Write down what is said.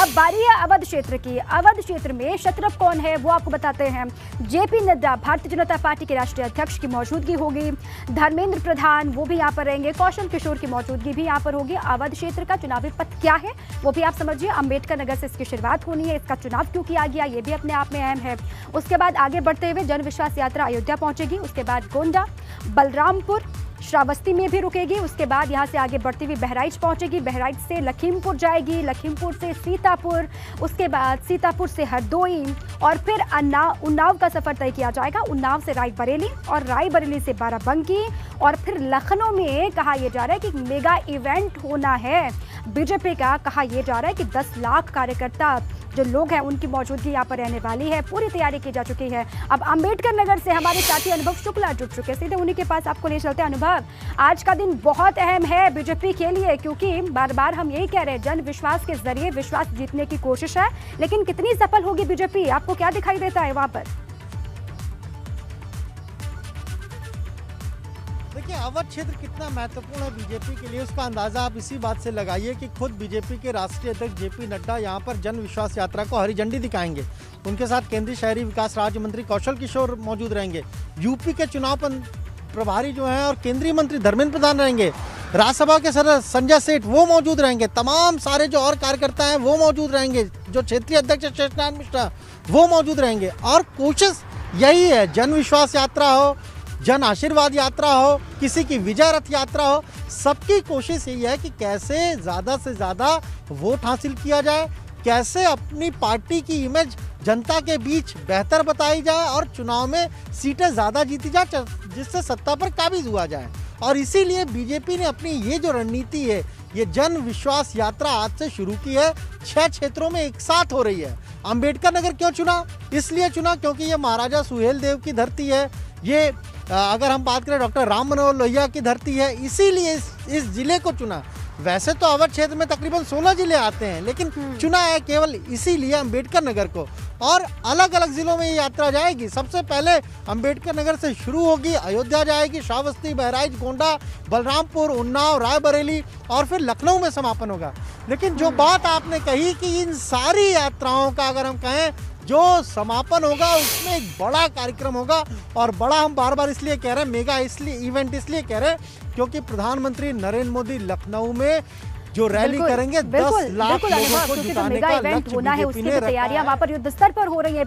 अब बारी है अवध क्षेत्र की। अवध क्षेत्र में शत्रप कौन है वो आपको बताते हैं। जेपी नड्डा भारतीय जनता पार्टी के राष्ट्रीय अध्यक्ष की मौजूदगी होगी। धर्मेंद्र प्रधान वो भी यहाँ पर रहेंगे। कौशल किशोर की मौजूदगी भी यहाँ पर होगी। अवध क्षेत्र का चुनावी पथ क्या है वो भी आप समझिए। अंबेडकर नगर से इसकी शुरुआत होनी है। इसका चुनाव क्यों किया गया ये भी अपने आप में अहम है। उसके बाद आगे बढ़ते हुए जन विश्वास यात्रा अयोध्या पहुंचेगी। उसके बाद गोंडा, बलरामपुर, श्रावस्ती में भी रुकेगी। उसके बाद यहाँ से आगे बढ़ती हुई बहराइच पहुंचेगी। बहराइच से लखीमपुर जाएगी, लखीमपुर से सीतापुर, उसके बाद सीतापुर से हरदोई और फिर उन्नाव का सफर तय किया जाएगा। उन्नाव से रायबरेली और रायबरेली से बाराबंकी और फिर लखनऊ में कहा यह जा रहा है कि मेगा इवेंट होना है बीजेपी का। कहा यह जा रहा है कि 10 लाख कार्यकर्ता जो लोग हैं उनकी मौजूदगी यहाँ पर रहने वाली है। पूरी तैयारी की जा चुकी है। अब अंबेडकर नगर से हमारे साथी अनुभव शुक्ला जुड़ चुके हैं। सीधे उन्हीं के पास आपको ले चलते हैं। अनुभव, आज का दिन बहुत अहम है बीजेपी के लिए, क्योंकि बार बार हम यही कह रहे हैं जन विश्वास के जरिए विश्वास जीतने की कोशिश है, लेकिन कितनी सफल होगी बीजेपी, आपको क्या दिखाई देता है वहां पर? देखिए, अवध क्षेत्र कितना महत्वपूर्ण है बीजेपी के लिए उसका अंदाजा आप इसी बात से लगाइए कि खुद बीजेपी के राष्ट्रीय अध्यक्ष जेपी नड्डा यहां पर जन विश्वास यात्रा को हरी झंडी दिखाएंगे। उनके साथ केंद्रीय शहरी विकास राज्य मंत्री कौशल किशोर मौजूद रहेंगे। यूपी के चुनाव प्रभारी जो हैं और केंद्रीय मंत्री धर्मेंद्र प्रधान रहेंगे। राज्यसभा के सदस्य संजय सेठ वो मौजूद रहेंगे। तमाम सारे जो और कार्यकर्ता हैं वो मौजूद रहेंगे। जो क्षेत्रीय अध्यक्ष शेषनारायण मिश्रा वो मौजूद रहेंगे। और कोशिश यही है, जन विश्वास यात्रा हो, जन आशीर्वाद यात्रा हो, किसी की विजय रथ यात्रा हो, सबकी कोशिश यही है कि कैसे ज़्यादा से ज़्यादा वोट हासिल किया जाए, कैसे अपनी पार्टी की इमेज जनता के बीच बेहतर बताई जाए और चुनाव में सीटें ज़्यादा जीती जाए जिससे सत्ता पर काबिज हुआ जाए। और इसीलिए बीजेपी ने अपनी ये जो रणनीति है, ये जन विश्वास यात्रा आज से शुरू की है। 6 क्षेत्रों में एक साथ हो रही है। अंबेडकर नगर क्यों चुना? इसलिए चुना क्योंकि ये महाराजा सुहेल देव की धरती है। ये अगर हम बात करें डॉक्टर राम मनोहर लोहिया की धरती है, इसीलिए इस जिले को चुना। वैसे तो अवध क्षेत्र में तकरीबन 16 जिले आते हैं, लेकिन चुना है केवल इसीलिए अंबेडकर नगर को। और अलग अलग जिलों में ये यात्रा जाएगी। सबसे पहले अंबेडकर नगर से शुरू होगी, अयोध्या जाएगी, श्रावस्ती, बहराइच, गोंडा, बलरामपुर, उन्नाव, रायबरेली और फिर लखनऊ में समापन होगा। लेकिन जो बात आपने कही कि इन सारी यात्राओं का अगर हम कहें जो समापन होगा उसमें एक बड़ा कार्यक्रम होगा। और बड़ा हम बार बार इसलिए कह रहे हैं, मेगा इवेंट इसलिए कह रहे हैं क्योंकि प्रधानमंत्री नरेंद्र मोदी लखनऊ में जो रैली करेंगे 10 लाख लोगों को जुटाने का लक्ष्य बीजेपी ने रखा है। तैयारियां वहां पर युद्ध स्तर पर हो रही है।